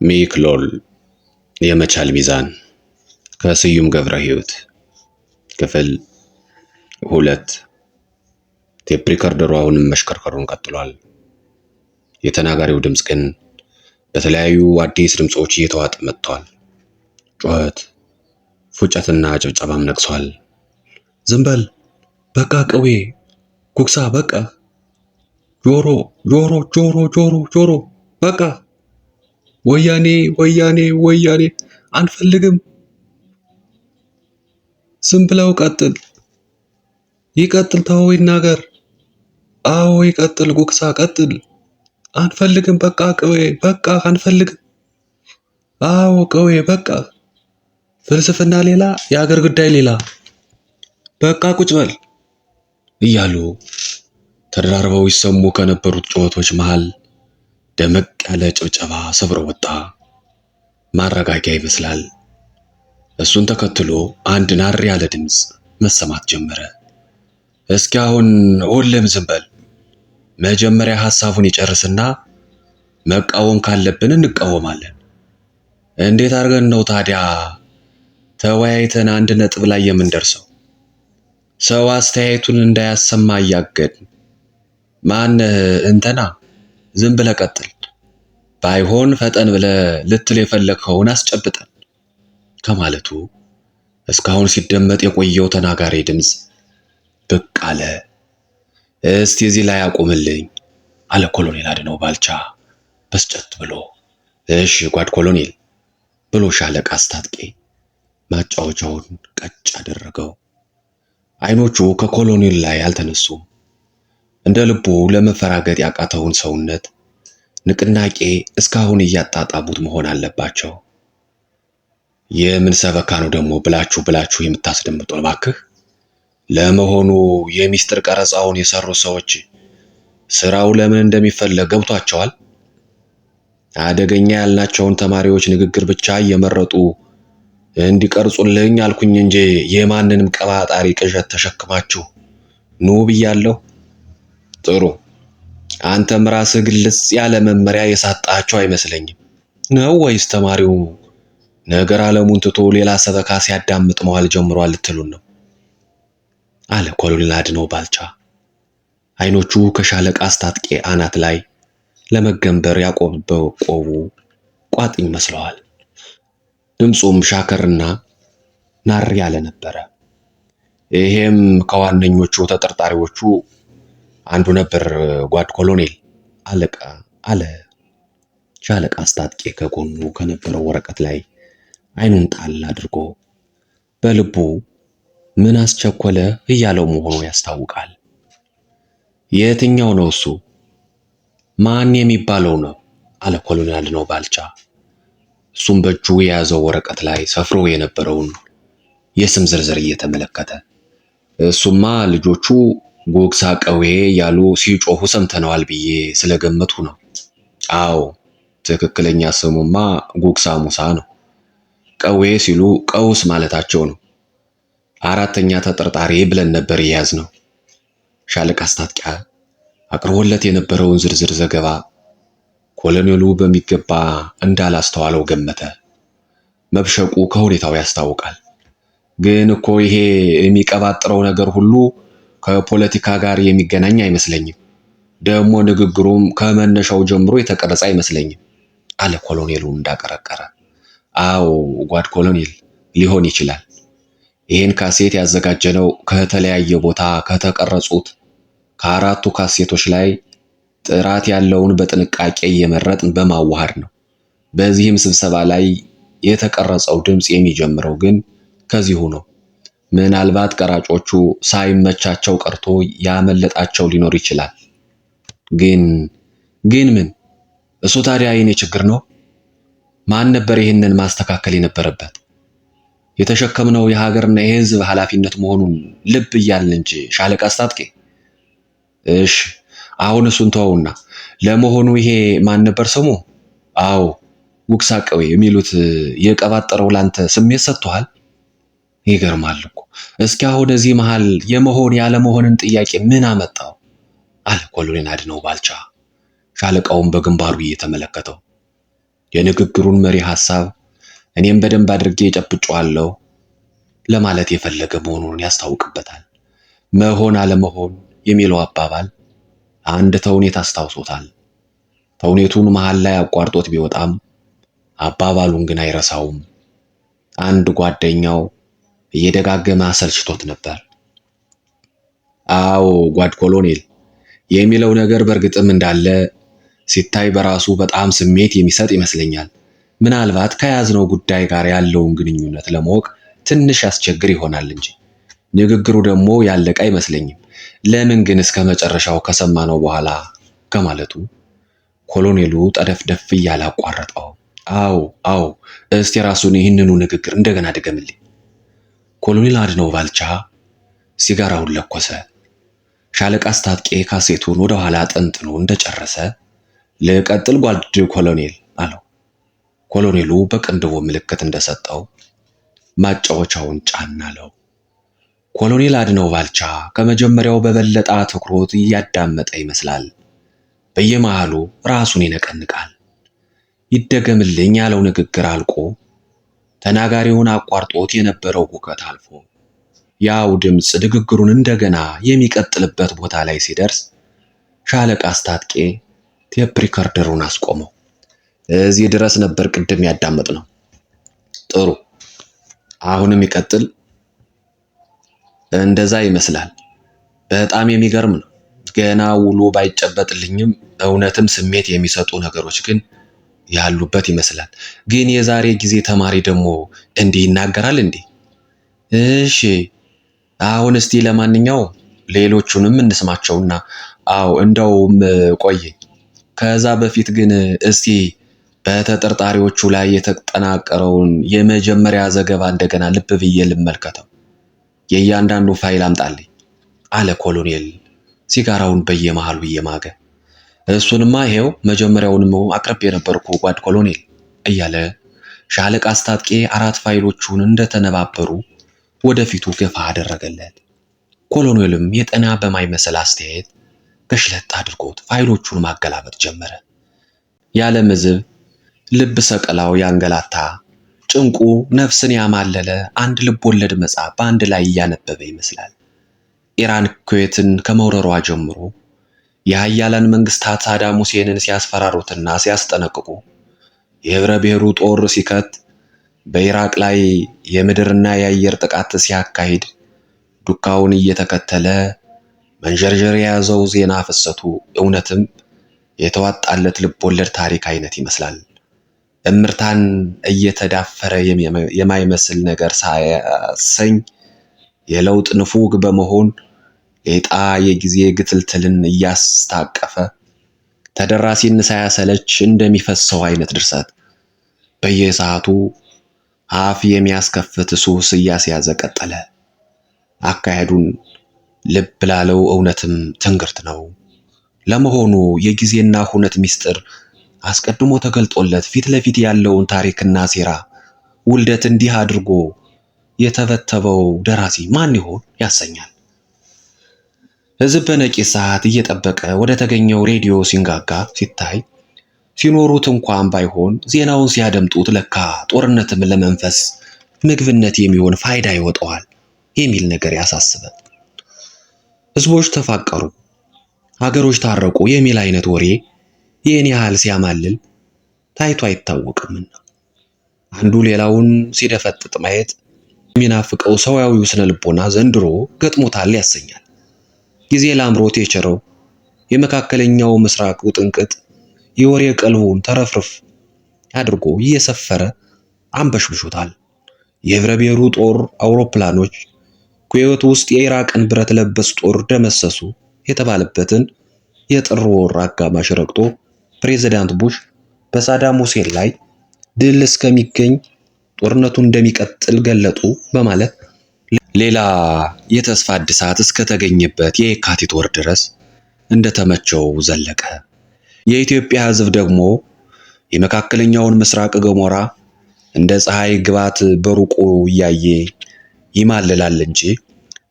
ሚክሎል የመቻል ሚዛን ከስዩም ገብረ ሕይወት ክፍል 2። ቴፕ ሪከርደሩ አሁንም መሽከርከሩን ቀጥሏል። የተናጋሪው ድምፅ ግን በተለያዩ አዲስ ድምጾች እየተዋጠ መጥቷል። ጩኸት፣ ፉጨትና ጭብጨባም ነግሷል። ዝም በል በቃ፣ ቀዌ ጉግሳ በቃ፣ ጆሮ ጆሮ ጆሮ ጆሮ ጆሮ በቃ፣ ወያኔ ወያኔ ወያኔ አንፈልግም። ዝም ብለው ቀጥል፣ ይቀጥል፣ ተው ይናገር። አዎ ይቀጥል፣ ጉግሳ ቀጥል። አንፈልግም፣ በቃ ቀዌ በቃ አንፈልግም። አዎ ቀዌ በቃ፣ ፍልስፍና ሌላ፣ የአገር ጉዳይ ሌላ። በቃ ቁጭ በል እያሉ ተደራርበው ይሰሙ ከነበሩት ጩኸቶች መሃል ደመቅ ያለ ጭብጨባ ሰብሮ ወጣ። ማረጋጊያ ይመስላል። እሱን ተከትሎ አንድ ናር ያለ ድምፅ መሰማት ጀመረ። እስኪ አሁን ሁሉም ዝም በል፣ መጀመሪያ ሐሳቡን ይጨርስና መቃወም ካለብን እንቃወማለን። እንዴት አድርገን ነው ታዲያ ተወያይተን አንድ ነጥብ ላይ የምንደርሰው? ሰው አስተያየቱን እንዳያሰማ እያገድን ማነህ እንተና ዝም ብለህ ቀጥል፣ ባይሆን ፈጠን ብለህ ልትል የፈለግኸውን አስጨብጠን ከማለቱ እስካሁን ሲደመጥ የቆየው ተናጋሪ ድምፅ ብቅ አለ። እስቲ እዚህ ላይ አቁምልኝ አለ ኮሎኔል አድነው ባልቻ በስጨት ብሎ። እሺ ጓድ ኮሎኔል ብሎ ሻለቃ አስታጥቄ ማጫወቻውን ቀጭ አደረገው። አይኖቹ ከኮሎኔል ላይ አልተነሱም። እንደ ልቡ ለመፈራገጥ ያቃተውን ሰውነት ንቅናቄ እስካሁን እያጣጣቡት መሆን አለባቸው። የምን ሰበካ ነው ደግሞ ብላችሁ የምታስደምጡ? እባክህ ለመሆኑ የሚስጥር ቀረጻውን የሰሩ ሰዎች ስራው ለምን እንደሚፈለግ ገብቷቸዋል? አደገኛ ያልናቸውን ተማሪዎች ንግግር ብቻ እየመረጡ እንዲቀርጹልኝ አልኩኝ እንጂ የማንንም ቀባጣሪ ቅዠት ተሸክማችሁ ኑ ብያለሁ። ጥሩ፣ አንተም ራስህ ግልጽ ያለ መመሪያ የሳጣቸው አይመስለኝም ነው ወይስ ተማሪው ነገር ዓለሙን ትቶ ሌላ ሰበካ ሲያዳምጥ መዋል ጀምሯል ልትሉን ነው? አለ ኮሎኔል አድነው ባልቻ። አይኖቹ ከሻለቃ አስታጥቄ አናት ላይ ለመገንበር ያቆበቆቡ ቋጥኝ መስለዋል። ድምፁም ሻከርና ናር ያለ ነበረ። ይሄም ከዋነኞቹ ተጠርጣሪዎቹ አንዱ ነበር ጓድ ኮሎኔል አለ ሻለቃ አስታጥቄ ከጎኑ ከነበረው ወረቀት ላይ አይኑን ጣል አድርጎ። በልቡ ምን አስቸኮለ እያለው መሆኑ ያስታውቃል። የትኛው ነው እሱ? ማን የሚባለው ነው? አለ ኮሎኔል አድነው ባልቻ እሱም በእጁ የያዘው ወረቀት ላይ ሰፍሮ የነበረውን የስም ዝርዝር እየተመለከተ። እሱማ ልጆቹ ጉግሳ ቀዌ ያሉ ሲጮሁ ሰምተነዋል ብዬ ስለገመቱ ነው። አዎ ትክክለኛ ስሙማ ጉግሳ ሙሳ ነው። ቀዌ ሲሉ ቀውስ ማለታቸው ነው። አራተኛ ተጠርጣሪ ብለን ነበር የያዝነው። ሻለቃ አስታጥቄ አቅርቦለት የነበረውን ዝርዝር ዘገባ ኮሎኔሉ በሚገባ እንዳላስተዋለው ገመተ። መብሸቁ ከሁኔታው ያስታውቃል። ግን እኮ ይሄ የሚቀባጥረው ነገር ሁሉ ከፖለቲካ ጋር የሚገናኝ አይመስለኝም። ደግሞ ንግግሩም ከመነሻው ጀምሮ የተቀረጸ አይመስለኝም አለ ኮሎኔሉ እንዳቀረቀረ። አዎ ጓድ ኮሎኔል ሊሆን ይችላል። ይሄን ካሴት ያዘጋጀነው ከተለያየ ቦታ ከተቀረጹት ከአራቱ ካሴቶች ላይ ጥራት ያለውን በጥንቃቄ እየመረጥን በማዋሃድ ነው። በዚህም ስብሰባ ላይ የተቀረጸው ድምፅ የሚጀምረው ግን ከዚሁ ነው። ምናልባት ቀራጮቹ ሳይመቻቸው ቀርቶ ያመለጣቸው ሊኖር ይችላል። ግን ምን እሱ ታዲያ የኔ ችግር ነው? ማን ነበር ይህንን ማስተካከል የነበረበት? የተሸከምነው የሀገርና የሕዝብ ኃላፊነት መሆኑን ልብ እያልን እንጂ ሻለቃ አስታጥቄ። እሺ አሁን እሱን ተወውና ለመሆኑ ይሄ ማን ነበር ስሙ? አዎ ጉግሳ ቀዌ የሚሉት የቀባጠረው ላንተ ስሜት ሰጥቷል? ይገርማል እኮ። እስኪ አሁን እዚህ መሃል የመሆን ያለመሆንን ጥያቄ ምን አመጣው? አለ ኮሎኔል አድነው ባልቻ ሻለቃውን በግንባሩ እየተመለከተው። የንግግሩን መሪ ሐሳብ እኔም በደንብ አድርጌ ጨብጬዋለሁ ለማለት የፈለገ መሆኑን ያስታውቅበታል። መሆን አለመሆን የሚለው አባባል አንድ ተውኔት አስታውሶታል። ተውኔቱን መሃል ላይ አቋርጦት ቢወጣም አባባሉን ግን አይረሳውም። አንድ ጓደኛው እየደጋገመ አሰልችቶት ነበር። አዎ ጓድ ኮሎኔል የሚለው ነገር በእርግጥም እንዳለ ሲታይ በራሱ በጣም ስሜት የሚሰጥ ይመስለኛል። ምናልባት ከያዝነው ጉዳይ ጋር ያለውን ግንኙነት ለማወቅ ትንሽ ያስቸግር ይሆናል እንጂ ንግግሩ ደግሞ ያለቀ አይመስለኝም። ለምን ግን እስከ መጨረሻው ከሰማነው በኋላ ከማለቱ ኮሎኔሉ ጠደፍደፍ እያለ አቋረጠው። አዎ እስቲ ራሱን ይህንኑ ንግግር እንደገና ድገምልኝ። ኮሎኔል አድነው ባልቻ ሲጋራውን ለኮሰ። ሻለቃ አስታጥቄ ካሴቱን ወደ ኋላ ጠንጥኖ እንደጨረሰ ልቀጥል ጓድ ኮሎኔል አለው። ኮሎኔሉ በቅንድቡ ምልክት እንደሰጠው ማጫወቻውን ጫን አለው። ኮሎኔል አድነው ባልቻ ከመጀመሪያው በበለጠ ትኩረት እያዳመጠ ይመስላል። በየመሃሉ ራሱን ይነቀንቃል። ይደገምልኝ ያለው ንግግር አልቆ ተናጋሪውን አቋርጦት የነበረው ሁከት አልፎ ያው ድምፅ ንግግሩን እንደገና የሚቀጥልበት ቦታ ላይ ሲደርስ ሻለቃ አስታጥቄ ቴፕ ሪከርደሩን አስቆመው። እዚህ ድረስ ነበር ቅድም ያዳመጥነው። ጥሩ፣ አሁንም ይቀጥል። እንደዛ ይመስላል። በጣም የሚገርም ነው። ገና ውሎ ባይጨበጥልኝም እውነትም ስሜት የሚሰጡ ነገሮች ግን ያሉበት ይመስላል። ግን የዛሬ ጊዜ ተማሪ ደግሞ እንዲህ ይናገራል እንዴ? እሺ አሁን እስቲ ለማንኛው ሌሎቹንም እንስማቸውና እንደውም ቆየኝ። ከዛ በፊት ግን እስቲ በተጠርጣሪዎቹ ላይ የተጠናቀረውን የመጀመሪያ ዘገባ እንደገና ልብ ብዬ ልመልከተው። የእያንዳንዱ ፋይል አምጣልኝ አለ ኮሎኔል ሲጋራውን በየመሃሉ እየማገ። እሱንማ ይሄው መጀመሪያውንም አቅርቤ የነበርኩ ጓድ ኮሎኔል እያለ ሻለቃ አስታጥቄ 4 ፋይሎቹን እንደተነባበሩ ወደፊቱ ገፋ አደረገለት። ኮሎኔልም የጠና በማይመስል አስተያየት ገሽለጥ አድርጎት ፋይሎቹን ማገላበጥ ጀመረ። ያለ ምዝብ ልብ ሰቀላው ያንገላታ ጭንቁ ነፍስን ያማለለ አንድ ልብ ወለድ መጽሐፍ በአንድ ላይ እያነበበ ይመስላል። ኢራን ኩዌትን ከመውረሯ ጀምሮ የሀያላን መንግስታት ሳዳም ሁሴንን ሲያስፈራሩትና ሲያስጠነቅቁ የህብረ ብሔሩ ጦር ሲከት በኢራቅ ላይ የምድርና የአየር ጥቃት ሲያካሂድ ዱካውን እየተከተለ መንዠርዠር የያዘው ዜና ፍሰቱ እውነትም የተዋጣለት ልብ ወለድ ታሪክ አይነት ይመስላል። እምርታን እየተዳፈረ የማይመስል ነገር ሳያሰኝ የለውጥ ንፉግ በመሆን ሌጣ የጊዜ ግትልትልን እያስታቀፈ ተደራሲን ሳያሰለች እንደሚፈሰው አይነት ድርሰት በየሰዓቱ አፍ የሚያስከፍት ሱስ እያስያዘ ቀጠለ። አካሄዱን ልብ ላለው እውነትም ትንግርት ነው። ለመሆኑ የጊዜና ሁነት ሚስጥር አስቀድሞ ተገልጦለት ፊት ለፊት ያለውን ታሪክና ሴራ ውልደት እንዲህ አድርጎ የተበተበው ደራሲ ማን ይሆን ያሰኛል። ሕዝብ በነቂስ ሰዓት እየጠበቀ ወደ ተገኘው ሬዲዮ ሲንጋጋ ሲታይ ሲኖሩት እንኳን ባይሆን ዜናውን ሲያደምጡት ለካ ጦርነትም ለመንፈስ ምግብነት የሚሆን ፋይዳ ይወጣዋል የሚል ነገር ያሳስባል። ሕዝቦች ተፋቀሩ፣ ሀገሮች ታረቁ የሚል አይነት ወሬ ይህን ያህል ሲያማልል ታይቶ አይታወቅምና አንዱ ሌላውን ሲደፈጥጥ ማየት የሚናፍቀው ሰዋዊው ስነ ልቦና ዘንድሮ ገጥሞታል ያሰኛል። ጊዜ ላምሮት የቸረው የመካከለኛው ምስራቅ ውጥንቅጥ የወሬ ቀልቡን ተረፍርፍ አድርጎ እየሰፈረ አንበሽብሾታል። የህብረ ብሔሩ ጦር አውሮፕላኖች ኩዌት ውስጥ የኢራቅን ብረት ለበስ ጦር ደመሰሱ የተባለበትን የጥር ወር አጋማሽ ረግጦ ፕሬዝዳንት ቡሽ በሳዳም ሁሴን ላይ ድል እስከሚገኝ ጦርነቱ እንደሚቀጥል ገለጡ በማለት ሌላ የተስፋ እድሳት እስከተገኘበት የካቲት ወር ድረስ እንደተመቸው ዘለቀ። የኢትዮጵያ ሕዝብ ደግሞ የመካከለኛውን ምስራቅ ገሞራ እንደ ፀሐይ ግባት በሩቁ እያየ ይማልላል እንጂ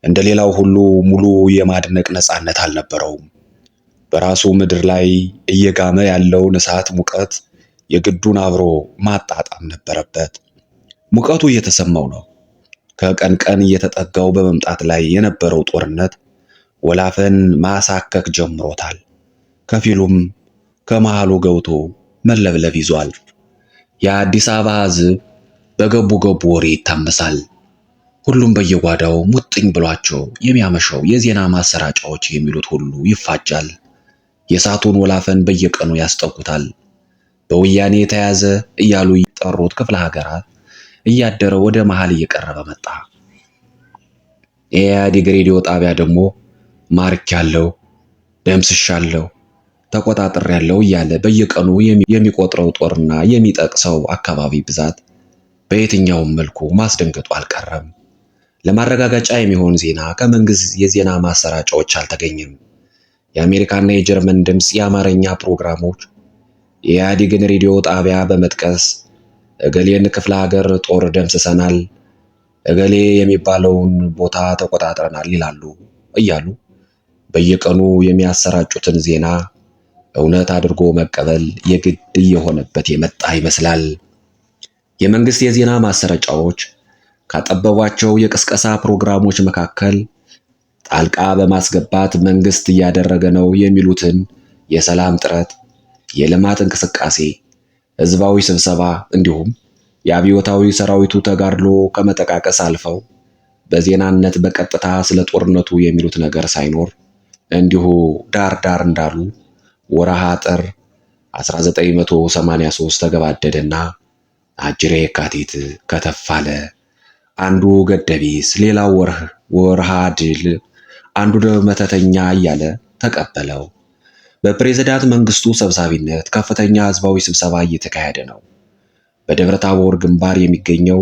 እንደሌላው ሁሉ ሙሉ የማድነቅ ነፃነት አልነበረውም። በራሱ ምድር ላይ እየጋመ ያለውን እሳት ሙቀት የግዱን አብሮ ማጣጣም ነበረበት። ሙቀቱ እየተሰማው ነው። ከቀን ቀን እየተጠጋው በመምጣት ላይ የነበረው ጦርነት ወላፈን ማሳከክ ጀምሮታል። ከፊሉም ከመሃሉ ገብቶ መለብለብ ይዟል። የአዲስ አበባ ሕዝብ በገቡ ወሬ ይታመሳል። ሁሉም በየጓዳው ሙጥኝ ብሏቸው የሚያመሸው የዜና ማሰራጫዎች የሚሉት ሁሉ ይፋጃል። የእሳቱን ወላፈን በየቀኑ ያስጠጉታል። በወያኔ የተያዘ እያሉ የጠሩት ክፍለ ሀገራት እያደረ ወደ መሃል እየቀረበ መጣ። የኢህአዴግ ሬዲዮ ጣቢያ ደግሞ ማርኪያለሁ፣ ደምስሻለሁ፣ ተቆጣጥሬያለሁ እያለ በየቀኑ የሚቆጥረው ጦርና የሚጠቅሰው አካባቢ ብዛት በየትኛውም መልኩ ማስደንገጡ አልቀረም። ለማረጋገጫ የሚሆን ዜና ከመንግስት የዜና ማሰራጫዎች አልተገኘም። የአሜሪካና የጀርመን ድምፅ የአማርኛ ፕሮግራሞች የኢህአዴግን ሬዲዮ ጣቢያ በመጥቀስ እገሌን ክፍለ ሀገር ጦር ደምስሰናል፣ እገሌ የሚባለውን ቦታ ተቆጣጥረናል ይላሉ እያሉ በየቀኑ የሚያሰራጩትን ዜና እውነት አድርጎ መቀበል የግድ እየሆነበት የመጣ ይመስላል። የመንግስት የዜና ማሰራጫዎች ካጠበቧቸው የቅስቀሳ ፕሮግራሞች መካከል ጣልቃ በማስገባት መንግስት እያደረገ ነው የሚሉትን የሰላም ጥረት፣ የልማት እንቅስቃሴ፣ ህዝባዊ ስብሰባ እንዲሁም የአብዮታዊ ሰራዊቱ ተጋድሎ ከመጠቃቀስ አልፈው በዜናነት በቀጥታ ስለ ጦርነቱ የሚሉት ነገር ሳይኖር እንዲሁ ዳር ዳር እንዳሉ ወርሃ ጥር 1983 ተገባደደና አጅሬ የካቲት ከተፋለ። አንዱ ገደቢስ፣ ሌላው ወርሃ ድል፣ አንዱ ደግሞ መተተኛ እያለ ተቀበለው። በፕሬዝዳንት መንግስቱ ሰብሳቢነት ከፍተኛ ህዝባዊ ስብሰባ እየተካሄደ ነው። በደብረ ታቦር ግንባር የሚገኘው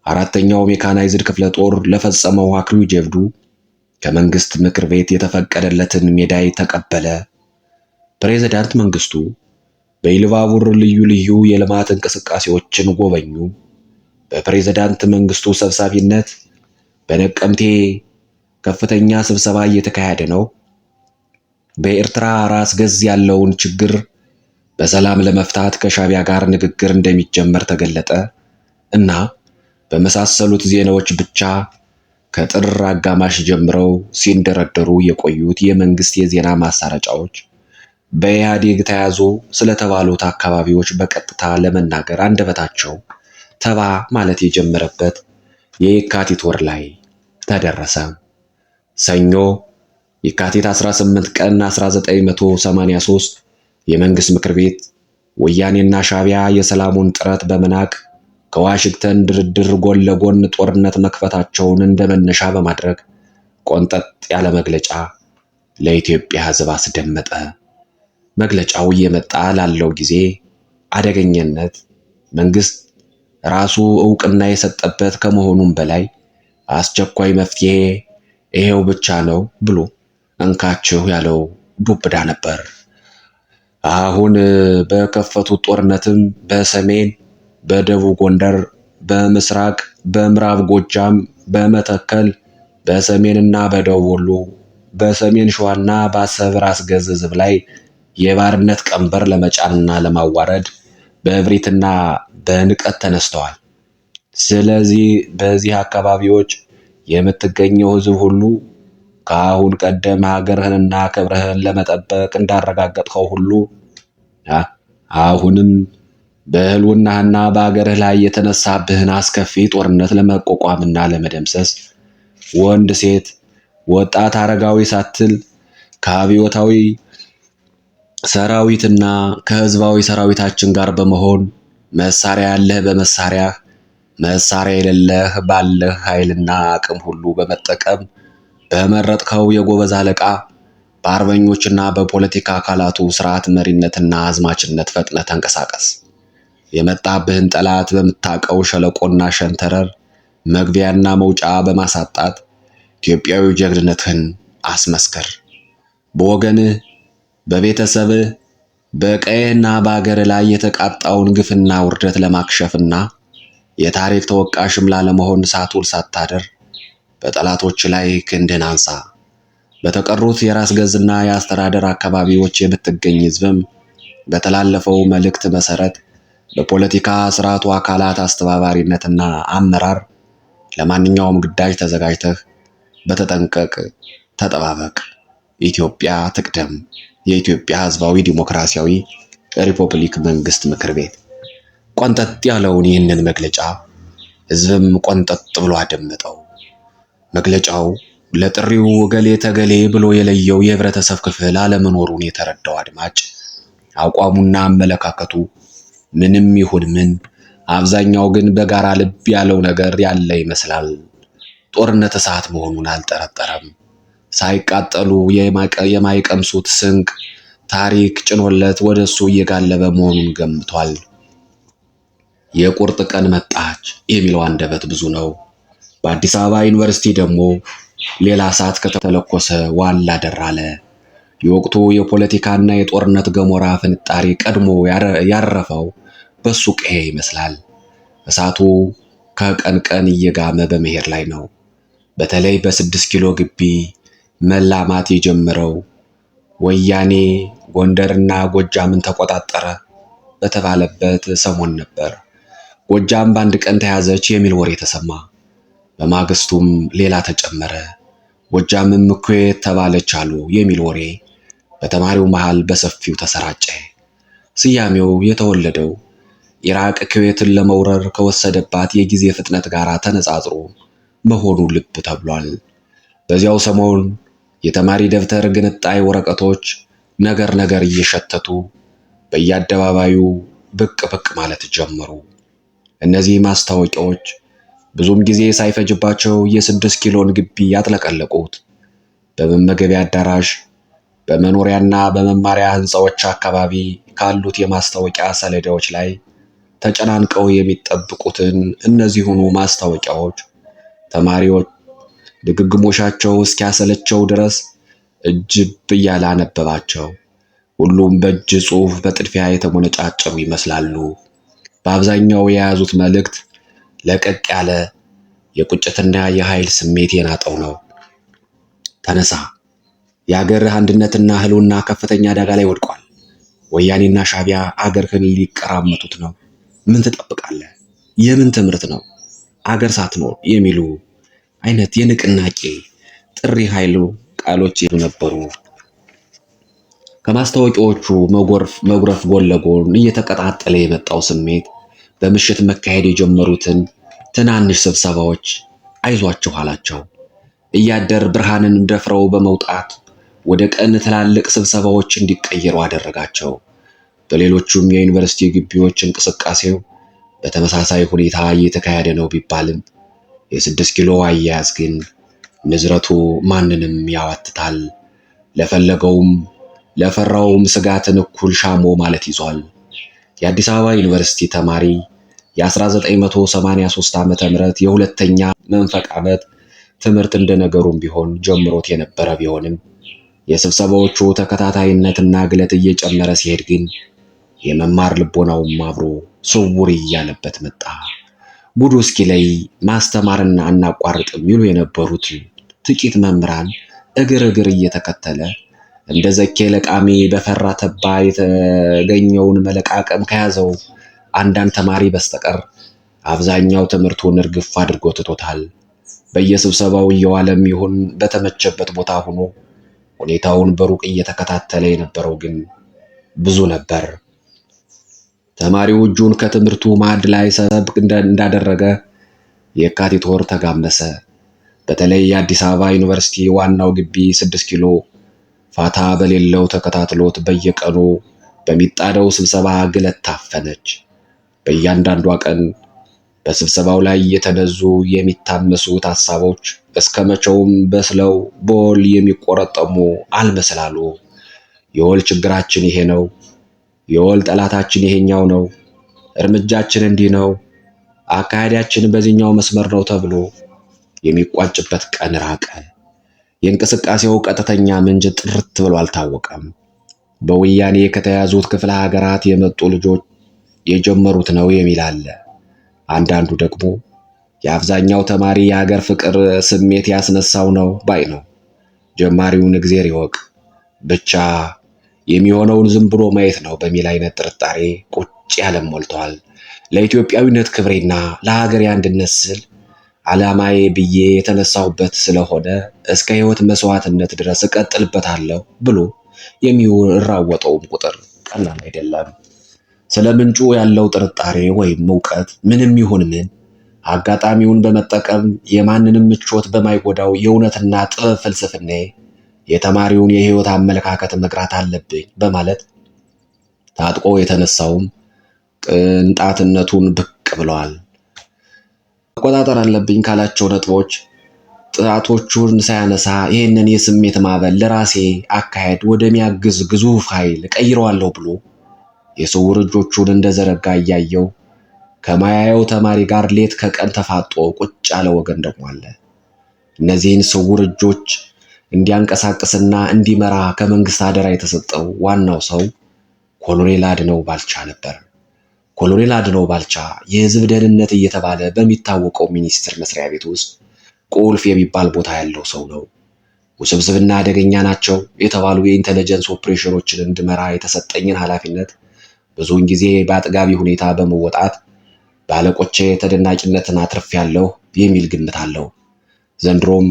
አራተኛው ሜካናይዝድ ክፍለ ጦር ለፈጸመው አኩሪ ጀብዱ ከመንግስት ምክር ቤት የተፈቀደለትን ሜዳይ ተቀበለ። ፕሬዝዳንት መንግስቱ በኢሉባቡር ልዩ ልዩ የልማት እንቅስቃሴዎችን ጎበኙ። በፕሬዝዳንት መንግስቱ ሰብሳቢነት በነቀምቴ ከፍተኛ ስብሰባ እየተካሄደ ነው። በኤርትራ ራስ ገዝ ያለውን ችግር በሰላም ለመፍታት ከሻቢያ ጋር ንግግር እንደሚጀመር ተገለጠ እና በመሳሰሉት ዜናዎች ብቻ ከጥር አጋማሽ ጀምረው ሲንደረደሩ የቆዩት የመንግስት የዜና ማሰራጫዎች በኢህአዴግ ተያዙ ስለተባሉት አካባቢዎች በቀጥታ ለመናገር አንደበታቸው ተባ ማለት የጀመረበት የካቲት ወር ላይ ተደረሰ። ሰኞ የካቲት 18 ቀን 1983 የመንግስት ምክር ቤት ወያኔና ሻቢያ የሰላሙን ጥረት በመናቅ ከዋሽንግተን ድርድር ጎን ለጎን ጦርነት መክፈታቸውን እንደመነሻ በማድረግ ቆንጠጥ ያለ መግለጫ ለኢትዮጵያ ሕዝብ አስደመጠ። መግለጫው እየመጣ ላለው ጊዜ አደገኛነት መንግስት ራሱ ዕውቅና የሰጠበት ከመሆኑም በላይ አስቸኳይ መፍትሄ ይሄው ብቻ ነው ብሎ እንካችሁ ያለው ዱብዳ ነበር። አሁን በከፈቱት ጦርነትም በሰሜን፣ በደቡብ ጎንደር፣ በምስራቅ፣ በምዕራብ ጎጃም፣ በመተከል፣ በሰሜንና በደቡብ ወሎ፣ በሰሜን ሸዋና በአሰብ ራስ ገዝ ሕዝብ ላይ የባርነት ቀንበር ለመጫንና ለማዋረድ በእብሪትና በንቀት ተነስተዋል። ስለዚህ በዚህ አካባቢዎች የምትገኘው ሕዝብ ሁሉ ከአሁን ቀደም ሀገርህንና ክብርህን ለመጠበቅ እንዳረጋገጥከው ሁሉ አሁንም በህልውናህና በአገርህ ላይ የተነሳብህን አስከፊ ጦርነት ለመቋቋምና ለመደምሰስ ወንድ፣ ሴት፣ ወጣት፣ አረጋዊ ሳትል ከአብዮታዊ ሰራዊትና ከህዝባዊ ሰራዊታችን ጋር በመሆን መሳሪያ ያለህ በመሳሪያህ፣ መሳሪያ የሌለህ ባለህ ኃይልና አቅም ሁሉ በመጠቀም በመረጥከው የጎበዝ አለቃ በአርበኞችና በፖለቲካ አካላቱ ስርዓት መሪነትና አዝማችነት ፈጥነህ ተንቀሳቀስ። የመጣብህን ጠላት በምታቀው ሸለቆና ሸንተረር መግቢያና መውጫ በማሳጣት ኢትዮጵያዊ ጀግንነትህን አስመስክር። በወገንህ፣ በቤተሰብህ፣ በቀይህና በአገር ላይ የተቃጣውን ግፍና ውርደት ለማክሸፍና የታሪክ ተወቃሽም ላለመሆን ሳትውል ሳታድር በጠላቶች ላይ ክንድህን አንሳ። በተቀሩት የራስ ገዝና የአስተዳደር አካባቢዎች የምትገኝ ህዝብም በተላለፈው መልእክት መሰረት በፖለቲካ ስርዓቱ አካላት አስተባባሪነትና አመራር ለማንኛውም ግዳጅ ተዘጋጅተህ በተጠንቀቅ ተጠባበቅ። ኢትዮጵያ ትቅደም። የኢትዮጵያ ሕዝባዊ ዲሞክራሲያዊ ሪፐብሊክ መንግስት ምክር ቤት። ቆንጠጥ ያለውን ይህንን መግለጫ ሕዝብም ቆንጠጥ ብሎ አደመጠው። መግለጫው ለጥሪው እገሌ ተገሌ ብሎ የለየው የህብረተሰብ ክፍል አለመኖሩን የተረዳው አድማጭ አቋሙና አመለካከቱ ምንም ይሁን ምን አብዛኛው ግን በጋራ ልብ ያለው ነገር ያለ ይመስላል። ጦርነት እሳት መሆኑን አልጠረጠረም። ሳይቃጠሉ የማይቀምሱት ስንቅ ታሪክ ጭኖለት ወደሱ እየጋለበ መሆኑን ገምቷል። የቁርጥ ቀን መጣች የሚለው አንደበት ብዙ ነው። በአዲስ አበባ ዩኒቨርሲቲ ደግሞ ሌላ እሳት ከተለኮሰ ዋላ ደር አለ። የወቅቱ የፖለቲካና የጦርነት ገሞራ ፍንጣሪ ቀድሞ ያረፈው በሱ ቀዬ ይመስላል። እሳቱ ከቀን ቀን እየጋመ በመሄድ ላይ ነው። በተለይ በ6 ኪሎ ግቢ መላማት የጀመረው ወያኔ ጎንደርና ጎጃምን ተቆጣጠረ በተባለበት ሰሞን ነበር። ጎጃም በአንድ ቀን ተያዘች የሚል ወሬ ተሰማ። በማግስቱም ሌላ ተጨመረ። ጎጃምም ኩዌት ተባለች አሉ የሚል ወሬ በተማሪው መሃል በሰፊው ተሰራጨ። ስያሜው የተወለደው ኢራቅ ኩዌትን ለመውረር ከወሰደባት የጊዜ ፍጥነት ጋር ተነጻጽሮ መሆኑ ልብ ተብሏል። በዚያው ሰሞን የተማሪ ደብተር ግንጣይ ወረቀቶች ነገር እየሸተቱ በየአደባባዩ ብቅ ማለት ጀመሩ። እነዚህ ማስታወቂያዎች ብዙም ጊዜ ሳይፈጅባቸው የ6 ኪሎን ግቢ ያጥለቀለቁት። በመመገቢያ አዳራሽ፣ በመኖሪያና በመማሪያ ህንፃዎች አካባቢ ካሉት የማስታወቂያ ሰሌዳዎች ላይ ተጨናንቀው የሚጠብቁትን እነዚሁኑ ማስታወቂያዎች ተማሪዎች ድግግሞሻቸው እስኪያሰለቸው ድረስ እጅብ እያለ አነበባቸው። ሁሉም በእጅ ጽሑፍ በጥድፊያ የተሞነጫጨሩ ይመስላሉ። በአብዛኛው የያዙት መልእክት ለቀቅ ያለ የቁጭትና የኃይል ስሜት የናጠው ነው። ተነሳ፣ የአገርህ አንድነትና ህልውና ከፍተኛ አደጋ ላይ ወድቋል። ወያኔና ሻቢያ አገርህን ሊቀራመቱት ነው። ምን ትጠብቃለህ? የምን ትምህርት ነው? አገር ሳትኖር የሚሉ አይነት የንቅናቄ ጥሪ ኃይሉ ቃሎች ነበሩ። ከማስታወቂያዎቹ መጉረፍ ጎን ለጎን እየተቀጣጠለ የመጣው ስሜት በምሽት መካሄድ የጀመሩትን ትናንሽ ስብሰባዎች አይዟችሁ አላቸው። እያደር ብርሃንን ደፍረው በመውጣት ወደ ቀን ትላልቅ ስብሰባዎች እንዲቀየሩ አደረጋቸው። በሌሎቹም የዩኒቨርሲቲ ግቢዎች እንቅስቃሴው በተመሳሳይ ሁኔታ እየተካሄደ ነው ቢባልም የ6 ኪሎ አያያዝ ግን ንዝረቱ ማንንም ያዋትታል። ለፈለገውም ለፈራውም ስጋትን እኩል ሻሞ ማለት ይዟል። የአዲስ አበባ ዩኒቨርሲቲ ተማሪ የ1983 ዓመተ ምህረት የሁለተኛ መንፈቅ ዓመት ትምህርት እንደነገሩም ቢሆን ጀምሮት የነበረ ቢሆንም የስብሰባዎቹ ተከታታይነትና ግለት እየጨመረ ሲሄድ ግን የመማር ልቦናውም አብሮ ስውር እያለበት መጣ። ጉዱ እስኪለይ ማስተማርና አናቋርጥም ይሉ የነበሩት ጥቂት መምህራን እግር እየተከተለ እንደ ዘኬ ለቃሚ በፈራ ተባ የተገኘውን መለቃቀም ከያዘው አንዳንድ ተማሪ በስተቀር አብዛኛው ትምህርቱን እርግፍ አድርጎ ትቶታል። በየስብሰባው እየዋለም ይሁን በተመቸበት ቦታ ሆኖ ሁኔታውን በሩቅ እየተከታተለ የነበረው ግን ብዙ ነበር። ተማሪው እጁን ከትምህርቱ ማዕድ ላይ ሰብሰብ እንዳደረገ የካቲት ወር ተጋመሰ። በተለይ የአዲስ አበባ ዩኒቨርሲቲ ዋናው ግቢ 6 ኪሎ ፋታ በሌለው ተከታትሎት በየቀኑ በሚጣደው ስብሰባ ግለት ታፈነች። በእያንዳንዷ ቀን በስብሰባው ላይ የተነዙ የሚታመሱት ሐሳቦች እስከ መቼውም በስለው በወል የሚቆረጠሙ አልመስላሉ። የወል ችግራችን ይሄ ነው፣ የወል ጠላታችን ይሄኛው ነው፣ እርምጃችን እንዲህ ነው፣ አካሄዳችን በዚህኛው መስመር ነው ተብሎ የሚቋጭበት ቀን ራቀ። የእንቅስቃሴው ቀጥተኛ ምንጭ ጥርት ብሎ አልታወቀም። በወያኔ ከተያዙት ክፍለ ሀገራት የመጡ ልጆች የጀመሩት ነው የሚል አለ። አንዳንዱ ደግሞ የአብዛኛው ተማሪ የሀገር ፍቅር ስሜት ያስነሳው ነው ባይ ነው። ጀማሪውን እግዜር ይወቅ። ብቻ የሚሆነውን ዝም ብሎ ማየት ነው በሚል አይነት ጥርጣሬ ቁጭ ያለም ሞልቷል። ለኢትዮጵያዊነት ክብሬና ለሀገሬ አንድነት ስል ዓላማዬ ብዬ የተነሳሁበት ስለሆነ እስከ ሕይወት መስዋዕትነት ድረስ እቀጥልበታለሁ ብሎ የሚራወጠውም ቁጥር ቀላል አይደለም። ስለ ምንጩ ያለው ጥርጣሬ ወይም እውቀት ምንም ይሁን ምን አጋጣሚውን በመጠቀም የማንንም ምቾት በማይጎዳው የእውነትና ጥበብ ፍልስፍና የተማሪውን የሕይወት አመለካከት መግራት አለብኝ በማለት ታጥቆ የተነሳውም ቅንጣትነቱን ብቅ ብለዋል። መቆጣጠር አለብኝ ካላቸው ነጥቦች ጣቶቹን ሳያነሳ ይህንን የስሜት ማዕበል ለራሴ አካሄድ ወደሚያግዝ ግዙፍ ኃይል ቀይረዋለሁ ብሎ የስውር እጆቹን እንደዘረጋ እያየው ከማያየው ተማሪ ጋር ሌት ከቀን ተፋጦ ቁጭ ያለ ወገን ደግሞ አለ። እነዚህን ስውር እጆች እንዲያንቀሳቅስና እንዲመራ ከመንግስት አደራ የተሰጠው ዋናው ሰው ኮሎኔል አድነው ባልቻ ነበር። ኮሎኔል አድነው ባልቻ የህዝብ ደህንነት እየተባለ በሚታወቀው ሚኒስቴር መስሪያ ቤት ውስጥ ቁልፍ የሚባል ቦታ ያለው ሰው ነው። ውስብስብና አደገኛ ናቸው የተባሉ የኢንተለጀንስ ኦፕሬሽኖችን እንድመራ የተሰጠኝን ኃላፊነት ብዙውን ጊዜ በአጥጋቢ ሁኔታ በመወጣት በአለቆቼ ተደናቂነትን አትርፌያለሁ የሚል ግምት አለው። ዘንድሮም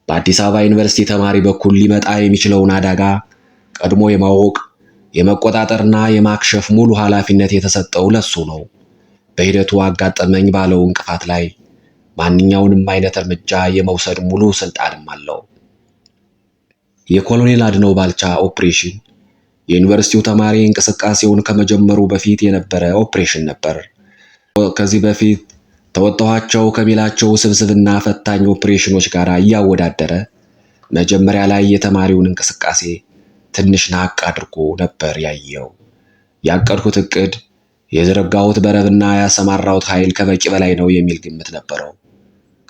በአዲስ አበባ ዩኒቨርሲቲ ተማሪ በኩል ሊመጣ የሚችለውን አደጋ ቀድሞ የማወቅ የመቆጣጠርና የማክሸፍ ሙሉ ኃላፊነት የተሰጠው ለሱ ነው። በሂደቱ አጋጠመኝ ባለው እንቅፋት ላይ ማንኛውንም አይነት እርምጃ የመውሰድ ሙሉ ስልጣንም አለው። የኮሎኔል አድነው ባልቻ ኦፕሬሽን የዩኒቨርሲቲው ተማሪ እንቅስቃሴውን ከመጀመሩ በፊት የነበረ ኦፕሬሽን ነበር። ከዚህ በፊት ተወጣኋቸው ከሚላቸው ስብስብና ፈታኝ ኦፕሬሽኖች ጋር እያወዳደረ መጀመሪያ ላይ የተማሪውን እንቅስቃሴ ትንሽ ናቅ አድርጎ ነበር ያየው። ያቀድኩት እቅድ፣ የዘረጋሁት በረብና ያሰማራሁት ኃይል ከበቂ በላይ ነው የሚል ግምት ነበረው።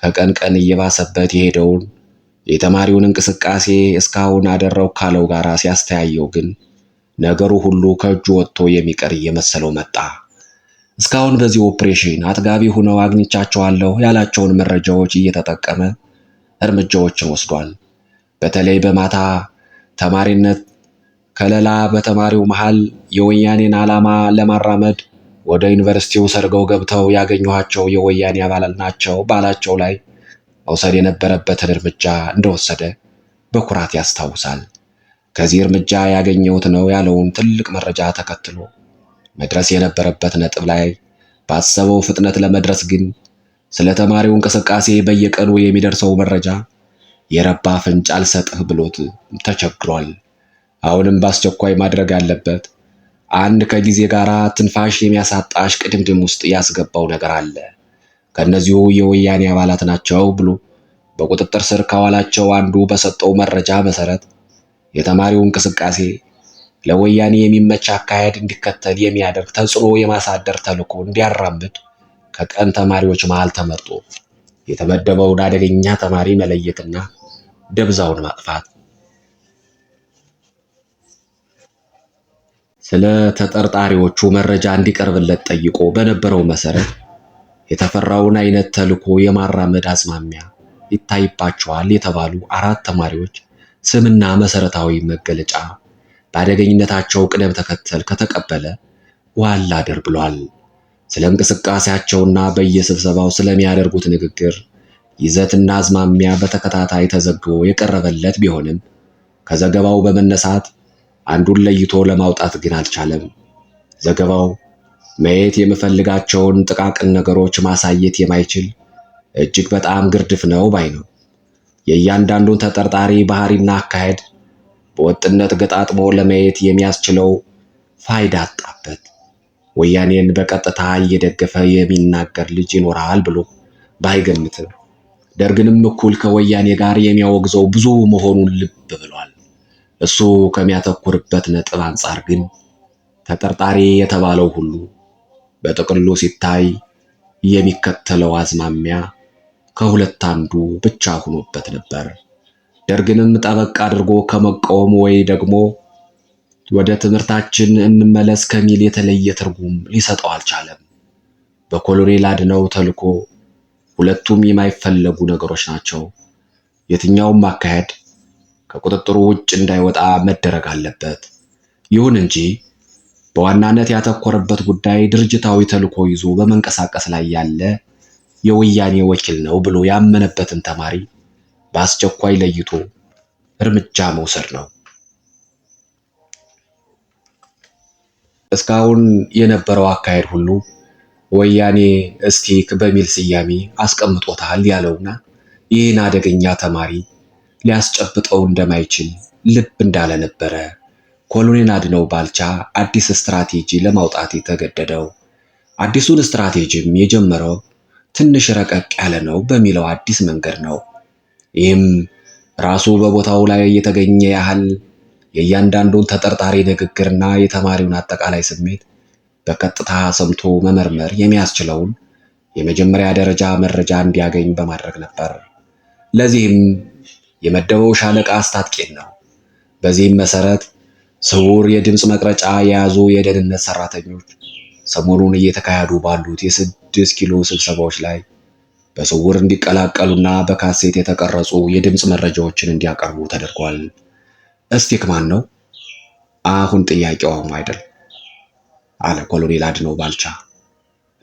ከቀን ቀን እየባሰበት የሄደውን የተማሪውን እንቅስቃሴ እስካሁን አደረው ካለው ጋር ሲያስተያየው ግን ነገሩ ሁሉ ከእጁ ወጥቶ የሚቀር እየመሰለው መጣ። እስካሁን በዚህ ኦፕሬሽን አጥጋቢ ሆነው አግኝቻቸዋለሁ ያላቸውን መረጃዎች እየተጠቀመ እርምጃዎችን ወስዷል። በተለይ በማታ ተማሪነት ከለላ በተማሪው መሃል የወያኔን ዓላማ ለማራመድ ወደ ዩኒቨርሲቲው ሰርገው ገብተው ያገኘኋቸው የወያኔ አባላት ናቸው ባላቸው ላይ መውሰድ የነበረበትን እርምጃ እንደወሰደ በኩራት ያስታውሳል። ከዚህ እርምጃ ያገኘሁት ነው ያለውን ትልቅ መረጃ ተከትሎ መድረስ የነበረበት ነጥብ ላይ ባሰበው ፍጥነት ለመድረስ ግን ስለ ተማሪው እንቅስቃሴ በየቀኑ የሚደርሰው መረጃ የረባ ፍንጭ አልሰጥህ ብሎት ተቸግሯል። አሁንም በአስቸኳይ ማድረግ ያለበት አንድ ከጊዜ ጋር ትንፋሽ የሚያሳጣሽ ቅድምድም ውስጥ ያስገባው ነገር አለ። ከነዚሁ የወያኔ አባላት ናቸው ብሎ በቁጥጥር ስር ካዋላቸው አንዱ በሰጠው መረጃ መሰረት የተማሪው እንቅስቃሴ ለወያኔ የሚመች አካሄድ እንዲከተል የሚያደርግ ተጽዕኖ የማሳደር ተልዕኮ እንዲያራምድ ከቀን ተማሪዎች መሃል ተመርጦ የተመደበውን አደገኛ ተማሪ መለየትና ደብዛውን ማጥፋት፣ ስለ ተጠርጣሪዎቹ መረጃ እንዲቀርብለት ጠይቆ በነበረው መሰረት የተፈራውን አይነት ተልዕኮ የማራመድ አዝማሚያ ይታይባቸዋል የተባሉ 4 ተማሪዎች ስምና መሰረታዊ መገለጫ በአደገኝነታቸው ቅደም ተከተል ከተቀበለ ዋላ አደር ብሏል። ስለ እንቅስቃሴያቸውና በየስብሰባው ስለሚያደርጉት ንግግር ይዘትና አዝማሚያ በተከታታይ ተዘግቦ የቀረበለት ቢሆንም ከዘገባው በመነሳት አንዱን ለይቶ ለማውጣት ግን አልቻለም። ዘገባው ማየት የምፈልጋቸውን ጥቃቅን ነገሮች ማሳየት የማይችል እጅግ በጣም ግርድፍ ነው ባይ ነው። የእያንዳንዱን ተጠርጣሪ ባህሪና አካሄድ በወጥነት ገጣጥሞ ለማየት የሚያስችለው ፋይዳ አጣበት። ወያኔን በቀጥታ እየደገፈ የሚናገር ልጅ ይኖራል ብሎ ባይገምትም ደርግንም እኩል ከወያኔ ጋር የሚያወግዘው ብዙ መሆኑን ልብ ብሏል። እሱ ከሚያተኩርበት ነጥብ አንጻር ግን ተጠርጣሪ የተባለው ሁሉ በጥቅሉ ሲታይ የሚከተለው አዝማሚያ ከሁለት አንዱ ብቻ ሆኖበት ነበር። ደርግንም ጠበቅ አድርጎ ከመቃወም ወይ ደግሞ ወደ ትምህርታችን እንመለስ ከሚል የተለየ ትርጉም ሊሰጠው አልቻለም። በኮሎኔል አድነው ተልዕኮ ሁለቱም የማይፈለጉ ነገሮች ናቸው። የትኛውም አካሄድ ከቁጥጥሩ ውጭ እንዳይወጣ መደረግ አለበት። ይሁን እንጂ በዋናነት ያተኮረበት ጉዳይ ድርጅታዊ ተልዕኮ ይዞ በመንቀሳቀስ ላይ ያለ የወያኔ ወኪል ነው ብሎ ያመነበትን ተማሪ በአስቸኳይ ለይቶ እርምጃ መውሰድ ነው። እስካሁን የነበረው አካሄድ ሁሉ ወያኔ ስቲክ በሚል ስያሜ አስቀምጦታል ያለውና ይህን አደገኛ ተማሪ ሊያስጨብጠው እንደማይችል ልብ እንዳለ ነበረ ኮሎኔል አድነው ባልቻ አዲስ ስትራቴጂ ለማውጣት የተገደደው። አዲሱን ስትራቴጂም የጀመረው ትንሽ ረቀቅ ያለ ነው በሚለው አዲስ መንገድ ነው። ይህም ራሱ በቦታው ላይ የተገኘ ያህል የእያንዳንዱን ተጠርጣሪ ንግግርና የተማሪውን አጠቃላይ ስሜት በቀጥታ ሰምቶ መመርመር የሚያስችለውን የመጀመሪያ ደረጃ መረጃ እንዲያገኝ በማድረግ ነበር። ለዚህም የመደበው ሻለቃ አስታጥቄን ነው። በዚህም መሰረት ስውር የድምፅ መቅረጫ የያዙ የደህንነት ሰራተኞች ሰሞኑን እየተካሄዱ ባሉት የ6 ኪሎ ስብሰባዎች ላይ በስውር እንዲቀላቀሉና በካሴት የተቀረጹ የድምፅ መረጃዎችን እንዲያቀርቡ ተደርጓል። ስቲክ ማን ነው? አሁን ጥያቄውም አይደል አለ ኮሎኔል አድነው ባልቻ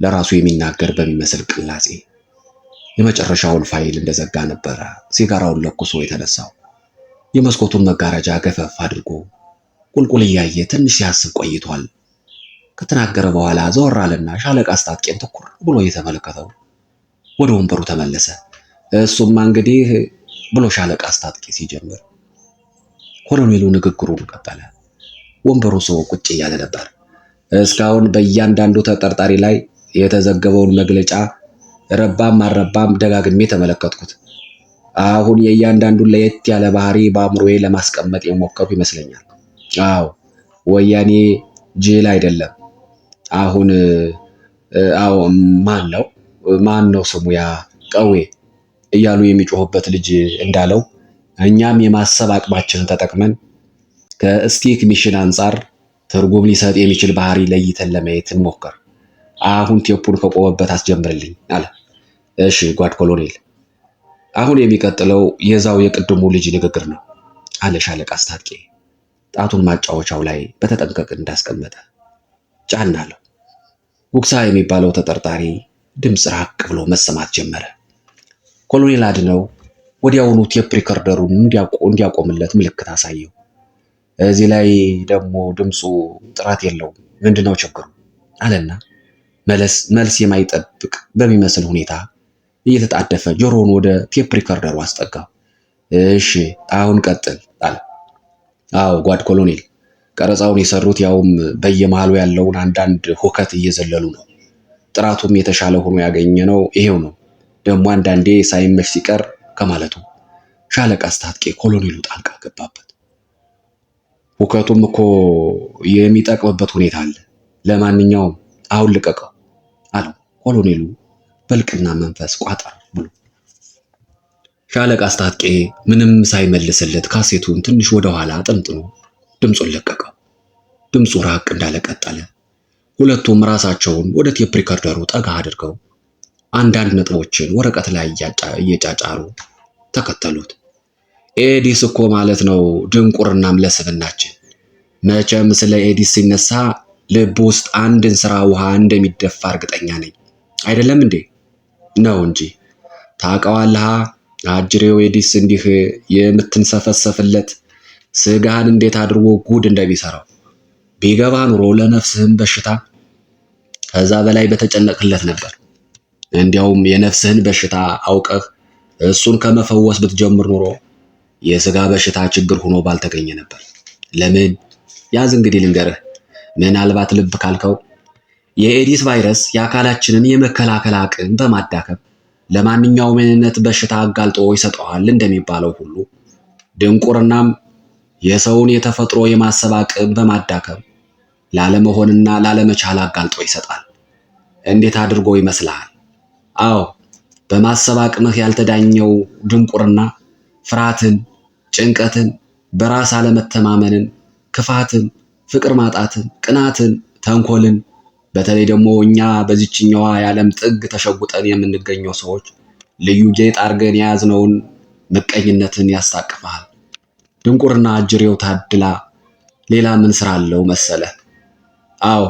ለራሱ የሚናገር በሚመስል ቅላጼ። የመጨረሻውን ፋይል እንደዘጋ ነበረ ሲጋራውን ለኩሶ የተነሳው። የመስኮቱን መጋረጃ ገፈፍ አድርጎ ቁልቁል እያየ ትንሽ ሲያስብ ቆይቷል። ከተናገረ በኋላ ዘወር አለና ሻለቃ አስታጥቄን ትኩር ብሎ እየተመለከተው ወደ ወንበሩ ተመለሰ። እሱማ እንግዲህ ብሎ ሻለቃ አስታጥቄ ሲጀምር ኮሎኔሉ ንግግሩን ቀጠለ። ወንበሩ ሰው ቁጭ እያለ ነበር። እስካሁን በእያንዳንዱ ተጠርጣሪ ላይ የተዘገበውን መግለጫ ረባም አረባም ደጋግሜ ተመለከትኩት። አሁን የእያንዳንዱን ለየት ያለ ባህሪ በአእምሮዬ ለማስቀመጥ የሞከርኩ ይመስለኛል። አዎ ወያኔ ጅል አይደለም። አሁን ማን ነው ስሙ ያ ቀዌ እያሉ የሚጮህበት ልጅ እንዳለው እኛም የማሰብ አቅማችንን ተጠቅመን ከስቲክ ሚሽን አንጻር ትርጉም ሊሰጥ የሚችል ባህሪ ለይተን ለማየት እንሞክር። አሁን ቴፑን ከቆመበት አስጀምርልኝ አለ። እሺ ጓድ ኮሎኔል፣ አሁን የሚቀጥለው የዛው የቅድሙ ልጅ ንግግር ነው አለ ሻለቃ አስታጥቄ ጣቱን ማጫወቻው ላይ በተጠንቀቅ እንዳስቀመጠ። ጫን አለው። ጉግሳ የሚባለው ተጠርጣሪ ድምፅ ራቅ ብሎ መሰማት ጀመረ። ኮሎኔል አድነው ወዲያውኑ ቴፕ ሪከርደሩን እንዲያቆምለት ምልክት አሳየው። እዚህ ላይ ደግሞ ድምፁ ጥራት የለውም፣ ምንድነው ችግሩ አለና መልስ የማይጠብቅ በሚመስል ሁኔታ እየተጣደፈ ጆሮውን ወደ ቴፕ ሪከርደሩ አስጠጋው። እሺ አሁን ቀጥል አለ። አዎ ጓድ ኮሎኔል፣ ቀረጻውን የሰሩት ያውም በየመሃሉ ያለውን አንዳንድ ሁከት እየዘለሉ ነው። ጥራቱም የተሻለ ሆኖ ያገኘነው ይሄው ነው። ደግሞ አንዳንዴ ሳይመሽ ሲቀር ከማለቱ ሻለቃ አስታጥቄ ኮሎኔሉ ጣልቃ ገባበት። ሁከቱም እኮ የሚጠቅምበት ሁኔታ አለ። ለማንኛውም አሁን ልቀቀው አለው ኮሎኔሉ በልቅና መንፈስ ቋጠር ብሎ። ሻለቃ አስታጥቄ ምንም ሳይመልስለት ካሴቱን ትንሽ ወደ ኋላ ጠምጥኖ ድምፁን ለቀቀው። ድምፁ ራቅ እንዳለ ቀጠለ። ሁለቱም ራሳቸውን ወደ ቴፕ ሪከርደሩ ጠጋ አድርገው አንዳንድ ነጥቦችን ወረቀት ላይ እየጫጫሩ ተከተሉት። ኤዲስ እኮ ማለት ነው ድንቁርናም ለስብናችን። መቼም ስለ ኤዲስ ሲነሳ ልብ ውስጥ አንድን ስራ ውሃ እንደሚደፋ እርግጠኛ ነኝ። አይደለም እንዴ? ነው እንጂ ታውቀዋለህ። አጅሬው ኤዲስ እንዲህ የምትንሰፈሰፍለት ስጋህን እንዴት አድርጎ ጉድ እንደሚሰራው ቢገባ ኑሮ ለነፍስህም በሽታ ከዛ በላይ በተጨነቅለት ነበር። እንዲያውም የነፍስህን በሽታ አውቀህ እሱን ከመፈወስ ብትጀምር ኑሮ የስጋ በሽታ ችግር ሆኖ ባልተገኘ ነበር። ለምን? ያዝ እንግዲህ ልንገርህ። ምናልባት ልብ ካልከው የኤዲስ ቫይረስ የአካላችንን የመከላከል አቅም በማዳከም ለማንኛውም አይነት በሽታ አጋልጦ ይሰጠዋል እንደሚባለው ሁሉ ድንቁርናም የሰውን የተፈጥሮ የማሰብ አቅም በማዳከም ላለመሆንና ላለመቻል አጋልጦ ይሰጣል። እንዴት አድርጎ ይመስልሃል? አዎ በማሰብ አቅምህ ያልተዳኘው ድንቁርና ፍርሃትን፣ ጭንቀትን፣ በራስ አለመተማመንን፣ ክፋትን፣ ፍቅር ማጣትን፣ ቅናትን፣ ተንኮልን በተለይ ደግሞ እኛ በዚችኛዋ የዓለም ጥግ ተሸጉጠን የምንገኘው ሰዎች ልዩ ጌጥ አድርገን የያዝነውን ምቀኝነትን ያስታቅፋል። ድንቁርና አጅሬው ታድላ ሌላ ምን ስራ አለው መሰለህ? አዎ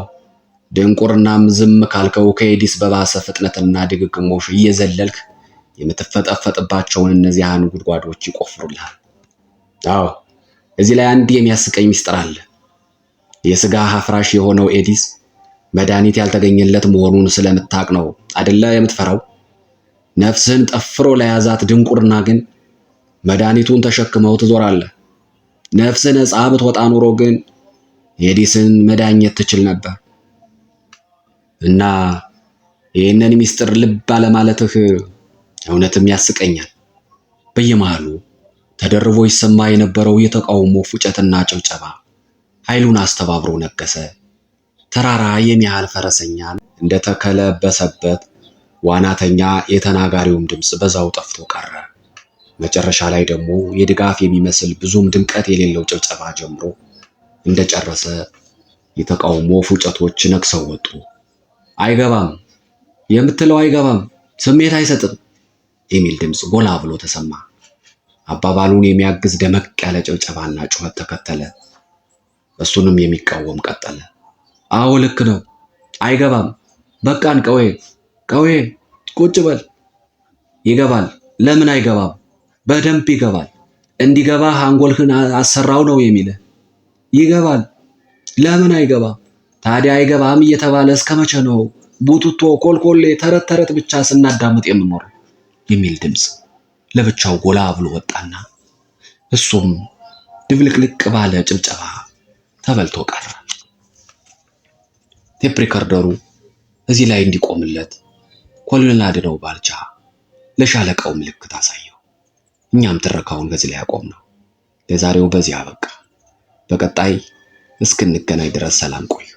ድንቁርናም ዝም ካልከው ከኤዲስ በባሰ ፍጥነትና ድግግሞሽ እየዘለልክ የምትፈጠፈጥባቸውን እነዚያን ጉድጓዶች ይቆፍሩልሃል። አዎ እዚህ ላይ አንድ የሚያስቀኝ ሚስጥር አለ። የስጋ አፍራሽ የሆነው ኤዲስ መድኃኒት ያልተገኘለት መሆኑን ስለምታቅ ነው አይደለ የምትፈራው? ነፍስህን ጠፍሮ ለያዛት ድንቁርና ግን መድኃኒቱን ተሸክመው ትዞራለህ። ነፍስህ ነፃ ብትወጣ ኑሮ ግን ኤዲስን መዳኘት ትችል ነበር። እና ይህንን ሚስጥር ልብ አለማለትህ እውነትም ያስቀኛል። በየመሃሉ ተደርቦ ይሰማ የነበረው የተቃውሞ ፉጨትና ጭብጨባ ኃይሉን አስተባብሮ ነገሰ። ተራራ የሚያህል ፈረሰኛን እንደተከለበሰበት ዋናተኛ የተናጋሪውም ድምፅ በዛው ጠፍቶ ቀረ። መጨረሻ ላይ ደግሞ የድጋፍ የሚመስል ብዙም ድምቀት የሌለው ጭብጨባ ጀምሮ እንደጨረሰ የተቃውሞ ፉጨቶች ነግሰው ወጡ። አይገባም የምትለው አይገባም፣ ስሜት አይሰጥም የሚል ድምፅ ጎላ ብሎ ተሰማ። አባባሉን የሚያግዝ ደመቅ ያለ ጭብጨባና ጩኸት ተከተለ። እሱንም የሚቃወም ቀጠለ። አዎ ልክ ነው፣ አይገባም፣ በቃን፣ ቀዌ ቁጭ በል። ይገባል። ለምን አይገባም? በደንብ ይገባል። እንዲገባህ አንጎልህን አሰራው ነው የሚልህ። ይገባል። ለምን አይገባም? ታዲያ አይገባም እየተባለ እስከ መቼ ነው ቡቱቶ፣ ኮልኮሌ፣ ተረት ተረት ብቻ ስናዳምጥ የምንኖረው? የሚል ድምፅ ለብቻው ጎላ ብሎ ወጣና እሱም ድብልቅልቅ ባለ ጭብጨባ ተበልቶ ቀረ። ቴፕ ሪከርደሩ እዚህ ላይ እንዲቆምለት ኮሎኔል አድነው ባልቻ ለሻለቃው ምልክት አሳየው። እኛም ትረካውን በዚህ ላይ አቆምነው። ለዛሬው በዚህ አበቃ። በቀጣይ እስክንገናኝ ድረስ ሰላም ቆዩ።